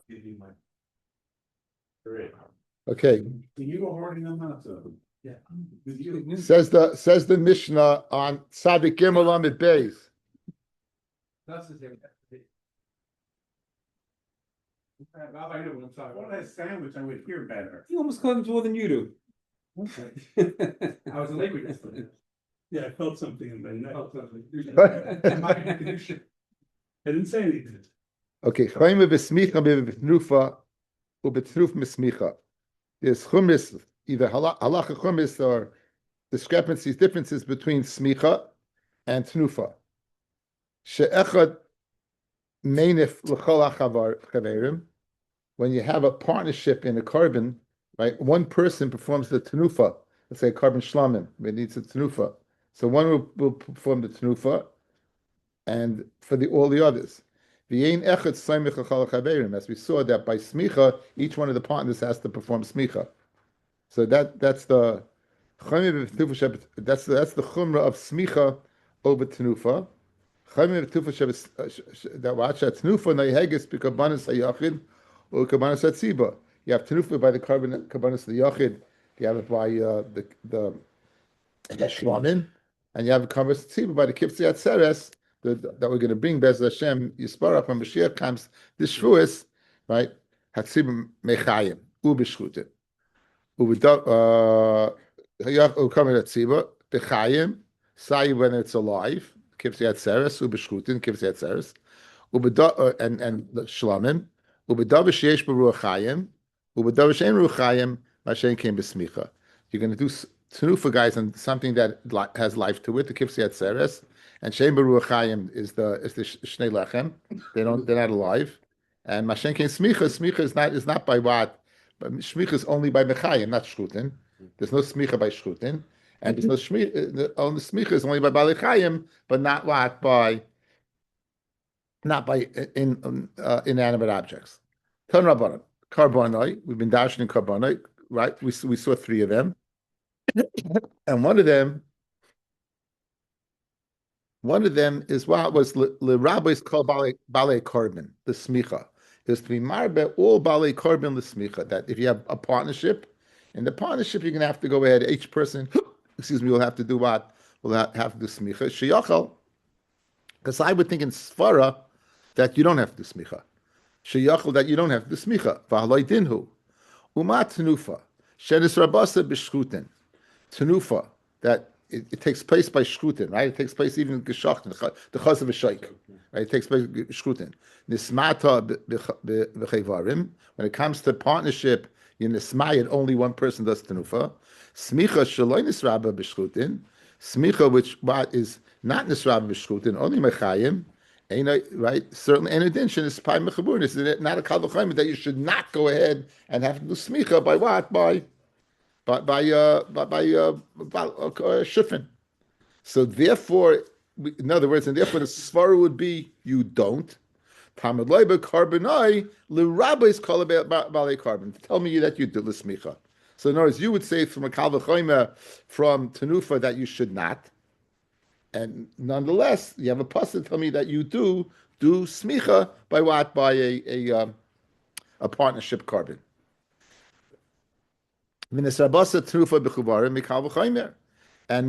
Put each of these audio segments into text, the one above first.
give you my. Great. Okay. Can you go hoarding them out? Yeah. Says the Mishnah on Tzadik Gimel Amid Beis. That's the same. What a sandwich, I would hear better. You almost caught more than you do. I was a liquid. Yeah, I felt something in my neck. I didn't say anything. Okay, Chaim b'smicha b'tnufa u'b'tnuf mismicha. There's chumis, either halacha chumis or discrepancies, differences between smicha and tnufa. She'echad meinif l'chol chaverim. When you have a partnership in a carbon, right? One person performs the tenufa. Let's say carbon shlamim. It needs a tenufa. So one will perform the tenufa, and for all the others. V'yein echad saimich l'chol chaverim. As we saw that by smicha, each one of the partners has to perform smicha. So that's the that's the chumrah of smicha over tenufa. That watch that tenufa neiheges b'kabanas hayachid or kabanas hatziba. You have tenufa by the kabanas hayachid. You have it by the shlamim, and you have kabanas hatziba by the kiftzei atzeres that we're going to bring Bez Hashem Yisparach when Mashiach comes this Shavuos, right? Hatziba mechayim ubishchutim. Kabanas hatziba bechayim say when it's alive. Kiftzei atzeres ubishchutim kiftzei atzeres. And the shlamim, ubedav sheyesh beruach chayim, ubedav she'en ruach chayim, mashen came besmicha. You're going to do tenufa, guys, on something that has life to it. The kiftzei atzeres and she'en beruach chayim is the shnei lechem. They're not alive. And mashen came smicha. Smicha is not by what, but smicha is only by mechayim, not shchutin. There's no smicha by shchutin, and there's no smicha. Only smicha is only by balei chayim, but not what by. Not by inanimate objects. Ton Rabbanan, Karbonai. We've been dashing in Karbonai, right? We saw three of them, and one of them is what was the Rabbi's called balei carbon, the smicha. Is to be marbe all balei carbon the smicha. That if you have a partnership, in the partnership you're going to have to go ahead. Each person, will have to do what? Will have to do smicha. Sheyachal, because I would think in Svara that you don't have to smicha. Sheyachal that you don't have to smicha. V'haloi dinhu. Uma tenufa. Shenis rabasa b'shchutin. Tenufa, that it takes place by shchutin, right? It takes place even in geshachten, the chaz of a sheik. Right? It takes place by shchutin. Nismata b'chayvarim. When it comes to partnership, in nismayit, only one person does tenufa. Smicha shaloi nisraba b'shchutin. Smicha, which is not nisraba b'shchutin, only mechayim. Right? Certainly, and addition is pai mechabur. Is it not a kal v'chayim that you should not go ahead and have to do smicha by what? By shufin. So therefore, in other words, and therefore the svara would be you don't. Tamad leiba karbonai l'rabbis kol balei carbon. Tell me that you do the smicha. So in other words, you would say from a kal v'chayim from tenufa that you should not. And nonetheless, you have a pasuk tell me that you do smicha by what? By a partnership carbon. And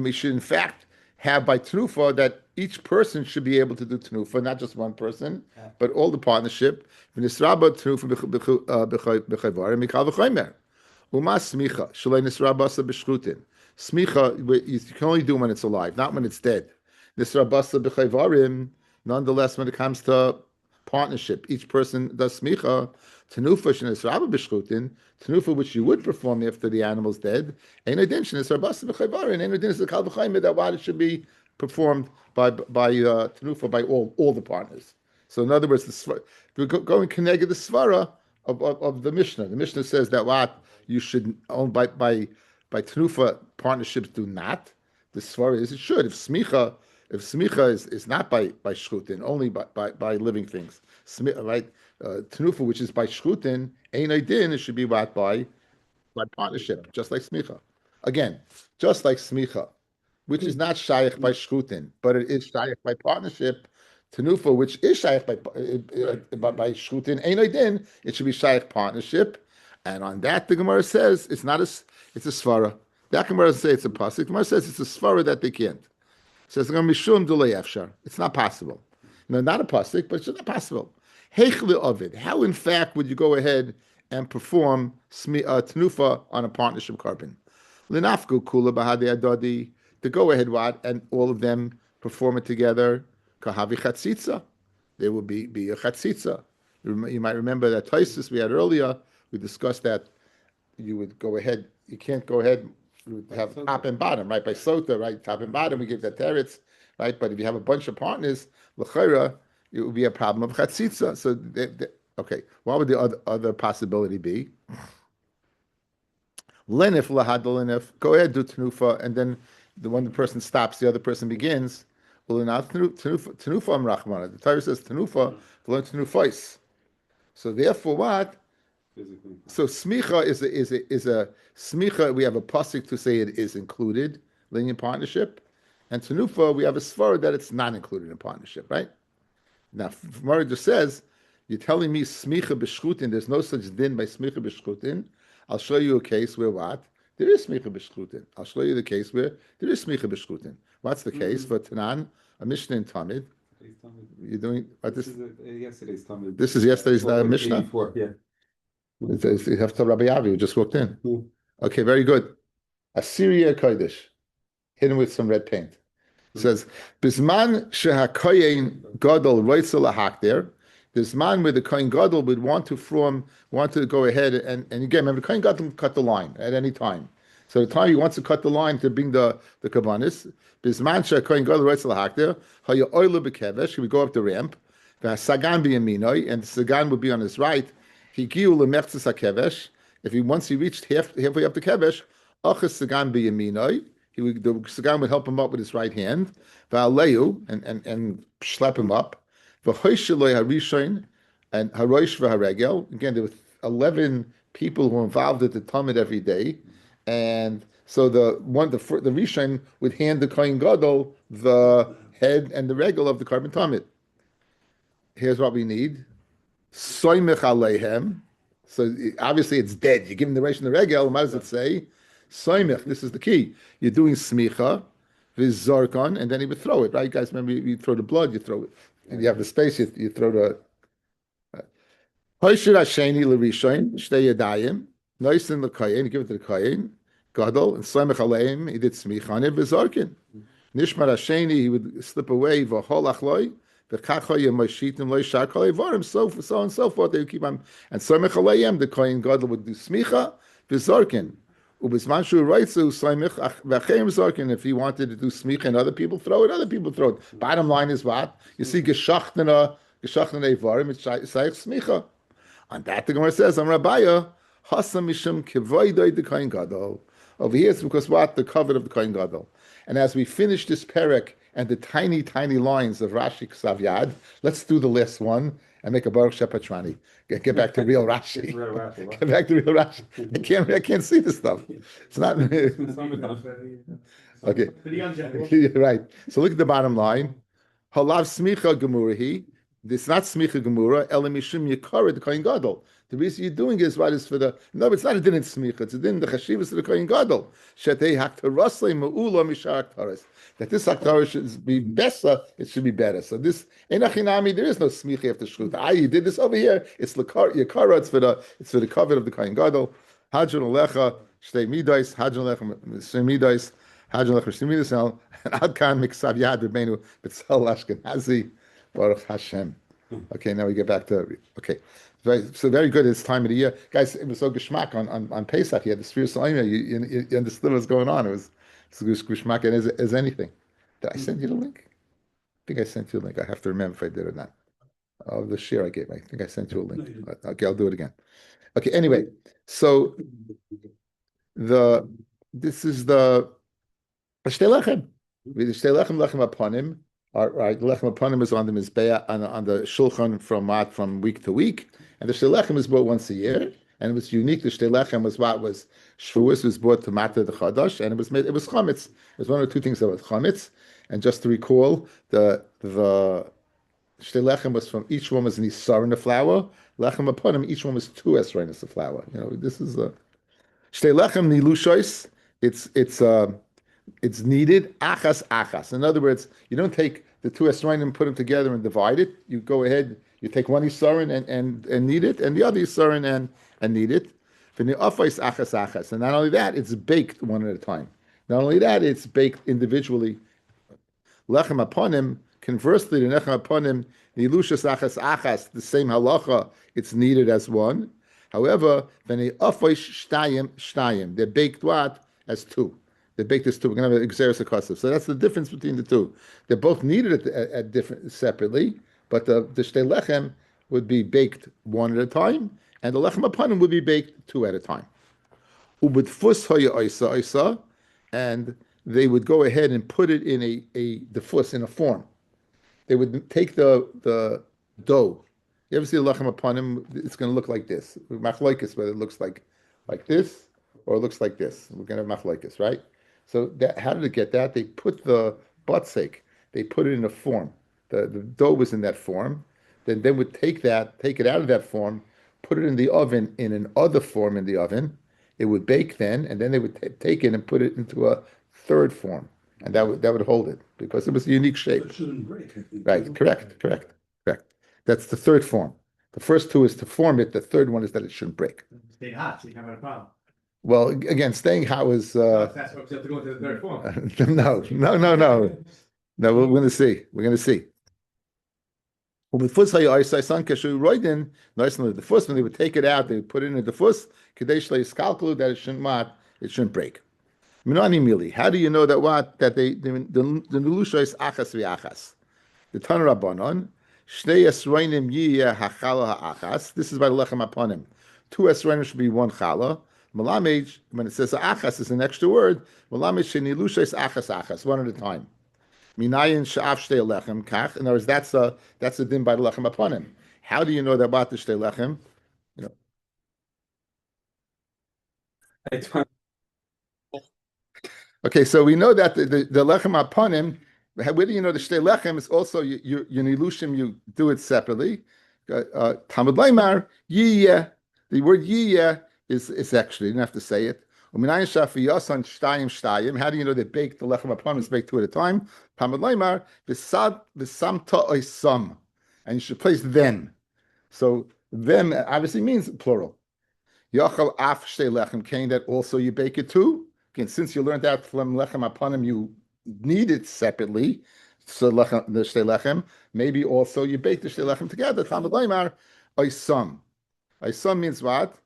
we should in fact have by tenufa that each person should be able to do tenufa, not just one person, but all the partnership. Smicha, you can only do when it's alive, not when it's dead. Nonetheless, when it comes to partnership, each person does smicha. Tenufa, which you would perform after the animal's dead. That what it should be performed by tenufa by all the partners. So in other words, we're going connected the svara of the Mishnah. The Mishnah says that what you should own by tenufa partnerships do not. The svara is it should. If smicha is not by shchutin, only by living things. Right, tenufa, which is by shchutin, ein din, it should be what by partnership, just like smicha. Again, just like smicha, which is not shayach by shchutin, but it is shayach by partnership. Tenufa, which is shaykh by shchutin, ein din, it should be shaykh partnership. And on that, the Gemara says it's not it's a svara. That Gemara says it's a pasuk. Gemara says it's a svara that they can't. It says mishum dulei efshar. It's not possible. No, not a pasuk, but it's not possible. Heichli ovid. How in fact would you go ahead and perform tenufa on a partnership carbon? Linafku kula bahadi adodi. To go ahead, what, and all of them perform it together. Kahavi chatzitza. There will be a chatzitza. You might remember that Taisus we had earlier. We discussed that you would go ahead. You can't go ahead. You would have top and bottom, right? By sota, right? Top and bottom. We give that teretz, right? But if you have a bunch of partners, l'chayra, it would be a problem of chatzitza. So, okay, what would the other possibility be? Lenif lahad lenif. Go ahead, do tenufa, and then the person stops, the other person begins. Well, not tenufa amrachmana. The Torah says tenufa, learn tenufais. So therefore, what? So smicha is a smicha. We have a pasuk to say it is included in partnership, and tenufa we have a svara that it's not included in partnership. Right now, Gemara just says you're telling me smicha b'shchutin. There's no such din by smicha b'shchutin. I'll show you a case where what there is smicha b'shchutin. I'll show you the case where there is smicha b'shchutin. What's the case for Tanan, a Mishnah in Tamid? You're doing what this? This is yesterday's Tamid. This is yesterday's Mishnah. Yeah. You have to Rabbi Avi who just walked in. Okay, very good. Assyria Kodesh, hidden with some red paint. It says, Bisman shehakoyin gadol roitzel lahakder. This man with the kohen gadol would want to go ahead and again, remember the kohen gadol cut the line at any time. So the time he wants to cut the line to bring the kabbanis, Bisman shehakoyin gadol roitzel lahakder, haya oilu bekevesh. He would go up the ramp. The sagan biyaminoi, and the sagan would be on his right. If once he reached halfway up the kevesh, the sagan would help him up with his right hand, and slap him up. And again, there were 11 people who were involved at the Talmud every day, and so the Rishon would hand the Kohen Gadol the head and the regel of the carbon Talmud. Here's what we need. Soymech aleihem. So obviously it's dead. You give him the ration the regel. What does it say? Soymech. This is the key. You're doing smicha, vizarkon, and then he would throw it. Right, guys? Remember, you throw the blood, you throw it, and you have the space. You throw the. Hoishir hasheni l'rishon shtei yadayim. Noisin l'kayin. You give it to the kayin. Gadol and soymech aleihem. He did smicha on it vizarkin. Nishmar hasheni. He would slip away v'hol achloi. So on and so forth. They would keep on, and the Kohen Gadol would do smicha v'zarkin. Ubismanshu writes zarkin. If he wanted to do smicha and other people throw it. Bottom line is what you see geschachtene varim. It's smicha. On that the Gemara says, "Am Rabbi hasam mishum kevoidoi the Kohen Gadol." Over here it's because what the cover of the Kohen Gadol. And as we finish this perek and the tiny, tiny lines of Rashi Ksav Yad, let's do the last one and make a Baruch Shepatrani. Get back to real Rashi. Get back to real Rashi. I can't see this stuff. It's not. Okay. You're right. So look at the bottom line. Halav smicha gemurahi. This is not smicha gemura. Elamishim yikara the Kohen Gadol. The reason you're doing is what is for the it's not a din in smicha. It's a din the chashivas of the Kohen Gadol. Shetei haktarasle ma'ula mishar haktaras. That this haktarah should be better. It should be better. So this enachinami. There is no smicha after shchuta. You did this over here. It's yikara. It's for the cover of the Kohen Gadol. Hadron alecha shtei midais. Hadron alecha shtei midais. Hadron alecha shtei midais. And adkan miksav yad rebbeinu b'tzal Ashkenazi. Baruch Hashem. Okay, now we get back to very good. It's time of the year, guys. It was so geschmack on Pesach. You had the spiritual Omer. You understood what's going on. It was geschmack as anything. Did I send you the link? I think I sent you a link. I have to remember if I did or not. Oh, the share I gave. I think I sent you a link. Okay, I'll do it again. Okay. Anyway, so this is the Shtei Lechem. The Shtei Lechem upon him. All right, the lechem upon is on the mizbeah on the shulchan from week to week, and the shtei lechem is brought once a year, and it was unique. The shtei lechem was Shavuos was brought to Mata the Chadash, and it was chametz. It was one of the two things that was chametz. And just to recall, the Shtei lechem was from each one was an isar in the flour. Lechem aponim, each one was two esrainis of flour. This is a shtei lechem nilushois. It's needed achas achas. In other words, you don't take the two esrainim and put them together and divide it. You go ahead, you take one isarin and knead it, and the other isarin and knead it. And not only that, it's baked one at a time. Not only that, it's baked individually. Lechem aponim, conversely, the lechem aponim, the ilushas achas achas, the same halacha, it's needed as one. However, then the afoish shtayim, they're baked what? As two. They're baked as two. We're going to have an exeris akasiv. So that's the difference between the two. They're both needed at different separately, but the shtei lechem would be baked one at a time, and the lechem aponim would be baked two at a time. Ubetfus hoya isa, and they would go ahead and put it in the fuss in a form. They would take the dough. You ever see the lechem aponim? It's going to look like this. Machlokes, whether it looks like this or it looks like this. We're going to have machlokes, right? So how did it get that? They put the butzek. They put it in a form. The dough was in that form. Then they would take it out of that form, put it in the oven in an other form in the oven. It would bake then, and then they would take it and put it into a third form, and that would hold it because it was a unique shape. It shouldn't break. Right? Correct. That's the third form. The first two is to form it. The third one is that it shouldn't break. Stay hot, so you have a problem. Well, again, staying hot was. That's why you have to go into the third form. No. No, we're going to see. Well, the fuss the fuss when they would take it out, they would put it in the fuss. That it shouldn't break. How do you know that the nelusha is achas v'achas? The Tan Rabbanon, shnei esroinim yiyeh hachala ha'achas. This is by the lechem aponim. Two esroinim should be one chala. Malamed, when it says achas is an extra word. Malamed shenilusha is achas one at a time. Minayin sha'af shtei lechem kach. In other words, that's a din by the lechem aponim. How do you know that about the shtei lechem? Okay, so we know that the lechem aponim. Where do you know the shtei lechem is also your nilushim? You do it separately. Talmud Leimar yiyeh. The word yiyeh is actually you don't have to say it. How do you know they baked the lechem aponim is baked two at a time? Talmud Leimar v'samta oisam, and you should place them. So them obviously means plural. Yachal af shtei lechem kain, that also you bake it too. Again, since you learned that from lechem aponim, you need it separately. So the shtei lechem, maybe also you bake the shtei lechem together. Talmud Leimar oisam. Oisam means what?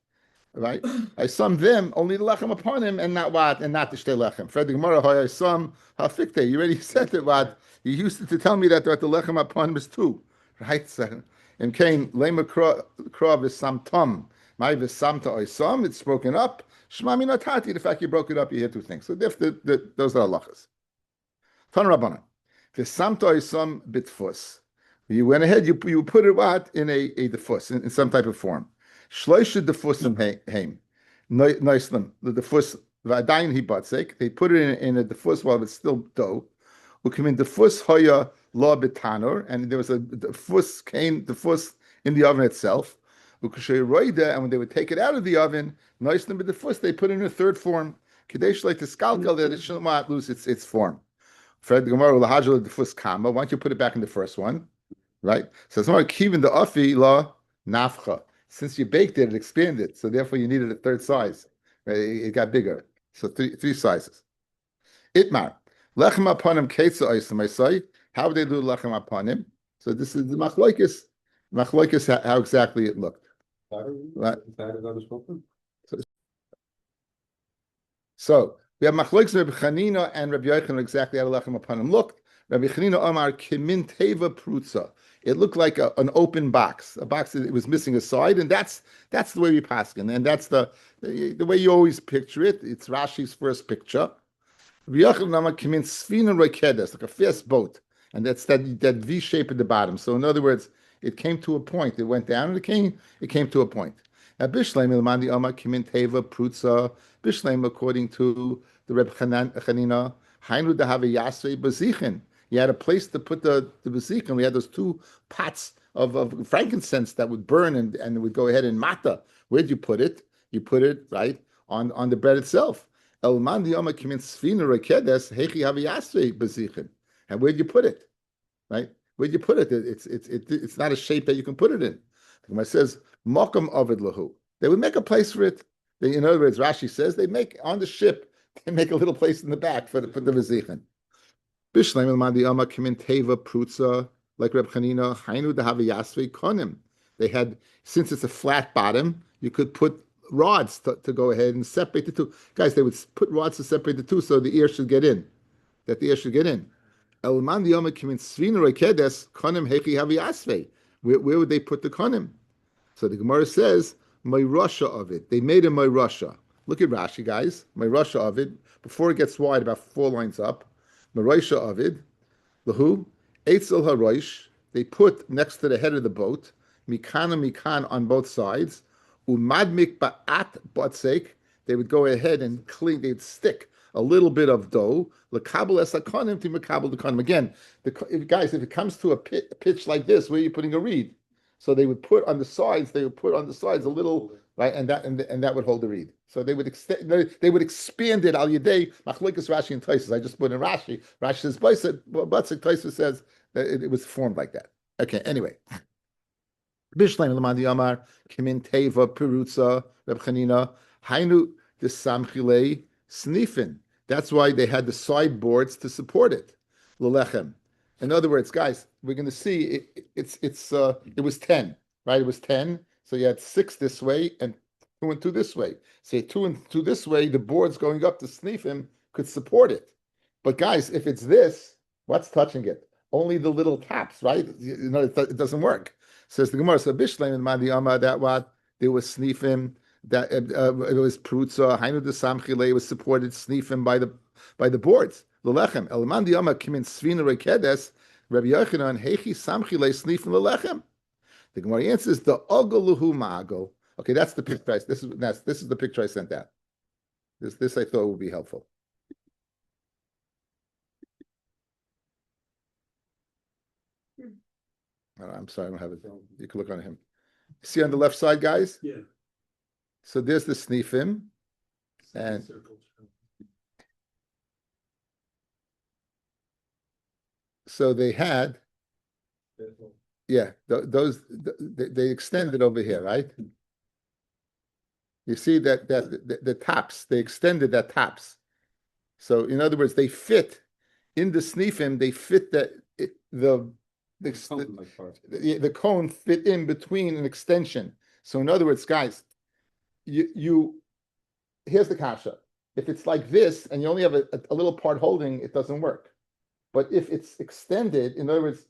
Right? Oisam them, only the lechem aponim, and not what? And not the shtei lechem. Fred the Gemara oisam hafikte. You already said it. What? You used to tell me that the lechem aponim is two, right? So, and Cain lema krav is samtam. My v'samta oisam. It's broken up. Shema minatati. The fact you broke it up, you hear two things. So those are halachas. Tan Rabbanan. V'samta oisam bitfus. You went ahead. You put it what in a defus in some type of form. Shloisha defusim heim. Noislim. The defus v'adayin hibatzek. They put it in a defus while it's still dough. We come in defus hoya la betanor, and there was a defus in the oven itself. And when they would take it out of the oven, noislim b'defus, they put it in a third form. Kadesh like to skalkel that it should not lose its form. Fred Gemara lahajal defus kama. Why don't you put it back in the first one, right? So it's more kivin the afi la nafcha. Since you baked it, it expanded, so therefore you needed a third size. Right? It got bigger, so three sizes. Itmar lechem aponim keitza oisam. How would they do lechem aponim? So this is the machlokes how exactly it looked. Right. So we have machlokes Rabbi Chanina and Rabbi Yochanan exactly how lechem aponim looked. Rabbi Chanina Amar kimin teva prutza. It looked like an open box, a box that it was missing a side, and that's the way we paskin, and that's the way you always picture it. It's Rashi's first picture. Rabbi Yochanan Amar kimin sfina roikedes, like a fast boat, and that's that V shape at the bottom. So in other words, it came to a point. It went down, and it came to a point. Now Bishleim ilmandi Amar kimin teva prutza. Bishleim, according to the Reb Chanina, hainu dehave yasvei bazichin. You had a place to put the bezichim. We had those two pots of frankincense that would burn and would go ahead and mata. Where'd you put it? You put it right on the bread itself. El man diyama kimin sfina rekedes hechi haviyasve bezichim. And where'd you put it? Right? Where'd you put it? It's not a shape that you can put it in. The Gemara says makam ovid lahu. They would make a place for it. In other words, Rashi says they make on the ship. They make a little place in the back for the bezichim. Bishleim el man diyama kimin teva prutza like Reb Chanina hainu dehaviyasve konim. They had, since it's a flat bottom, you could put rods to go ahead and separate the two. Guys, they would put rods to separate the two so the ear should get in. That the ear should get in. Where would they put the konim? So the Gemara says, my Russia of it. They made a my Russia. Look at Rashi, guys. My Russia of it. Before it gets wide, about 4 lines up. My Russia of it. Lahu. Eitzel haroish. They put next to the head of the boat. Mikan on both sides. Umadmik ba'at batsek. They would go ahead and clean. They'd stick a little bit of dough. L'kabel esakonim to makabel the konim. Again, guys, if it comes to a pitch like this, where you're putting a reed, so they would put on the sides. They would put on the sides a little, right, and that would hold the reed. So they would extend. They would expand it al yedei machlokas Rashi and Tosfos. I just put in Rashi. Rashi says batsek. Tosfos says that it was formed like that. Okay. Anyway. Bishleim l'mandi amar kimin teva perutza Reb Chanina hainu the samchilei snifin. That's why they had the sideboards to support it. L'lechem. In other words, guys, we're going to see it was 10, right? It was 10. So you had 6 this way and 2 and 2 this way. Say 2 and 2 this way, the boards going up to snifim could support it. But guys, if it's this, what's touching it? Only the little taps, right? It doesn't work. Says the Gemara, so Bishleim and Madi Amma, that what? There was snifim, that it was prutza, hainu de samchile, it was supported snifim by the boards. L'lechem, el Madi Amma kimin svina rekedes, Rabbi Yochanan, hechi samchile snifim l'lechem. The Gemara answers, the ogaluhu ma'agol. Okay, that's the picture. This is the picture I sent out. This I thought would be helpful. I'm sorry, I don't have it. You can look on him. See on the left side, guys? Yeah. So there's the snifim. And so they had, they extended over here, right? You see that the tops, they extended that tops. So in other words, they fit in the snifim, they fit the cone fit in between an extension. So in other words, guys, you here's the kasha. If it's like this and you only have a little part holding, it doesn't work. But if it's extended, in other words,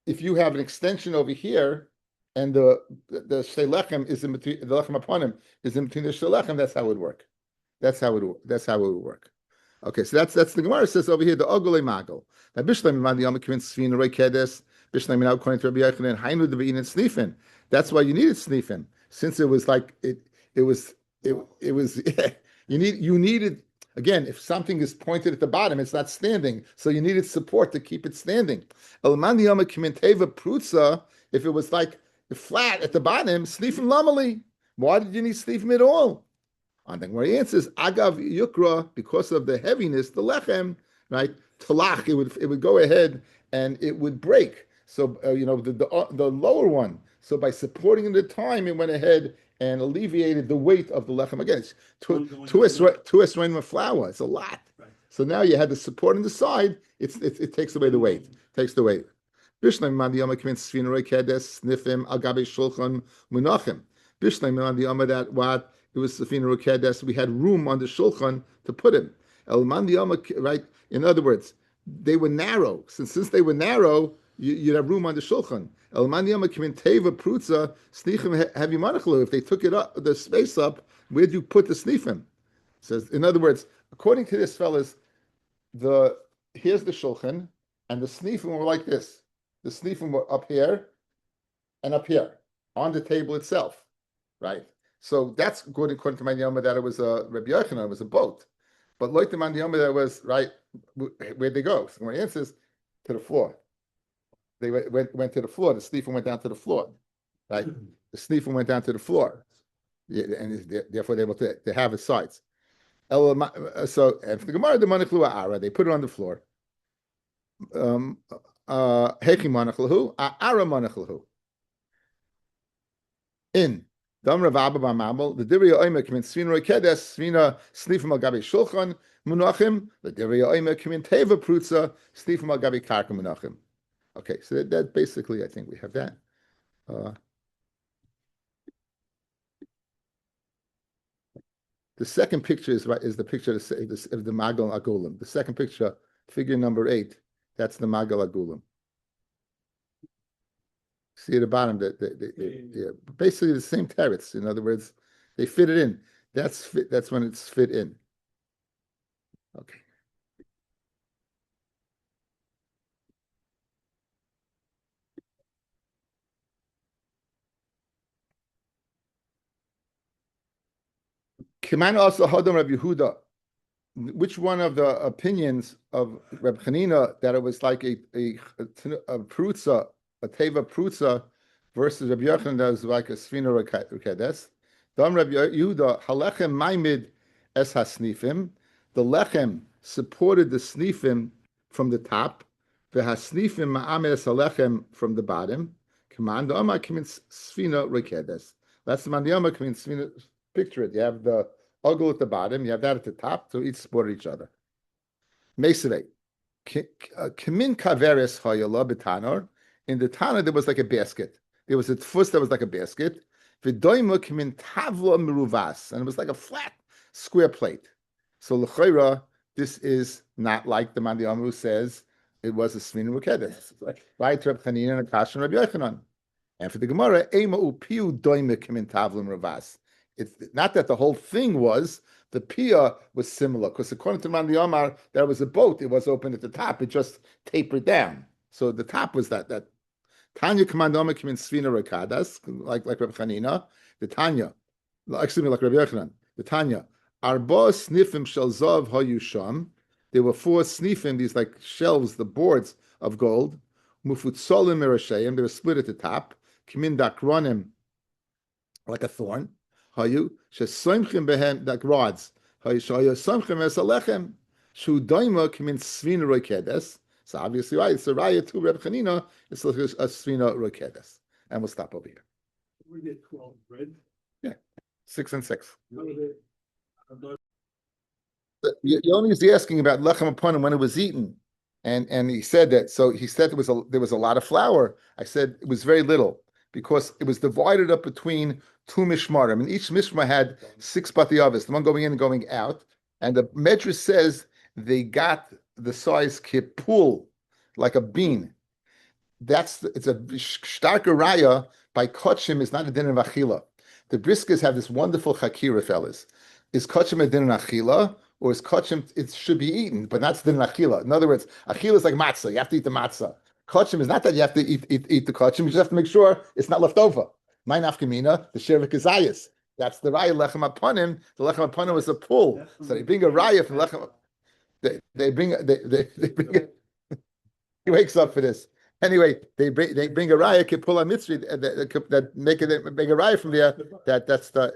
if you have an extension over here and the shelechem is in between, the lechem upon him is in between the shelechem, that's how it would work. That's how it would work. Okay, so that's the Gemara says over here the ogole magol. Now Bishleim man the Yom Svina Rekedes. Bishleim now according to Rabbi Yochanan Hainu the Bein and Snifin. That's why you needed Snifin, since it was like it was you needed again, if something is pointed at the bottom, it's not standing, so you needed support to keep it standing. El man the Yom Kimenteva Prutza, if it was like flat at the bottom, Snifin Lamali. Why did you need Snifin at all? On the where he answers, Agav Yukra, because of the heaviness, the lechem, right? Talach, it would go ahead and it would break. So the lower one. So by supporting it at the time, it went ahead and alleviated the weight of the lechem. Again, it's two esrei flour. It's a lot. Right. So now you had the support on the side. It takes away the weight. Takes the weight. Bishleim man the yom kimin sfinarei kedes snifim al gabe shulchan munachim. Bishleim man the yom that what. It was Safina Rukedes. We had room on the Shulchan to put him. El Man right? In other words, they were narrow. Since they were narrow, you'd have room on the Shulchan. El Man Kimin Teva Prutza Snichim Heavy Manachlu. If they took it up, the space up, where do you put the Snifim? It says, in other words, according to this fellas, here's the Shulchan, and the Snifim were like this. The Snifim were up here and up here on the table itself, right? So that's good according to my Yoma that it was a Rabbi Yochanan, it was a boat. But like the man Yoma that was right, where'd they go? So my answer is to the floor. They went to the floor. The snifim went down to the floor, right? The snifim went down to the floor, yeah, and therefore they're able to have his sides. So after the Gemara, the manichlu ara, they put it on the floor. Hechi manichlu, ara manichlu. In Dam Rav Abba Bamabel, the Divrei Oimer come in Svina Kedes, Svina Snifim al Gabi Shulchan Munachim, the Divrei Oimer come in Teva Prutza, Snifim al Gabi Karka Munachim. Okay, so that basically, I think we have that. The second picture is the picture of the Magal Agulim. The second picture, figure number 8, that's the Magal Agulim. See at the bottom that yeah, basically the same teretz. In other words, they fit it in. That's when it's fit in. Okay. Kiman also Hadam Rabbi Yehuda. Which one of the opinions of Reb Chanina that it was like a prutza, a teva prutza, versus Rabbi Yochanan that was like a svina rekedes? Dam Rabbi Yehuda halechem maimid es hasnifim. The lechem supported the snifim from the top. The hasnifim ma'amed es halechem from the bottom. Command the Amar means svina rekedes. That's the mandiyama means svina. Picture it. You have the ogle at the bottom. You have that at the top. So each support each other. Mesere. Kimin kaveres hayala betanor. In the Tana, there was like a basket. There was a tfus that was like a basket. V'doima kimin tavla meruvas. And it was like a flat, square plate. So l'chayra, this is not like the Mandiyam who says it was a svina rukedes. Right, Reb Chanina and Akash and Rabbi Yochanan. And for the Gemara, ema upiu doima kimin tavla meruvas. It's not that the whole thing was, the pia was similar, because according to Mandi Omar, there was a boat, it was open at the top, it just tapered down. So the top was that Tanya Command Omar came in Svina Rakadas, like Rabbi Chanina, the Tanya, excuse me, like Rabbi Yochanan, the Tanya, Arba Snifim Shel Zav Hayusham, there were 4 snifim, these like shelves, the boards of gold, Mufutsolim Merashayim, they were split at the top, Kimin Dakronim, like a thorn, Hayu shesoimchim behem like rods. Hayu soimchim es alechem shu daima kimin svina rokedes. So obviously, right? It's a raya to Reb Chanina. It's like a svina rokedes, and we'll stop over here. We did 12 bread. Yeah, 6 and 6. Yoni is asking about lechem upon him when it was eaten, and he said that. So he said there was a lot of flour. I said it was very little because it was divided up between 2 mishmarim, and each mishmar had 6 batiyavis, the one going in and going out. And the Medrash says they got the size kipul, like a bean. It's a starker raya by kachim is not a din of achila. The briskers have this wonderful chakira, fellas. Is kachim a din of achila, or is kachim, it should be eaten, but that's din of achila. In other words, achila is like matzah, you have to eat the matzah. Kachim is not that you have to eat the kachim, you just have to make sure it's not left over. My nafkamina, the shevik izayis. That's the raya lechem aponim. The lechem aponim was a pull. So they bring a raya from lechem. They bring it. He wakes up for this. Anyway, they bring a raya kipula mitzri that make a raya from there. That's the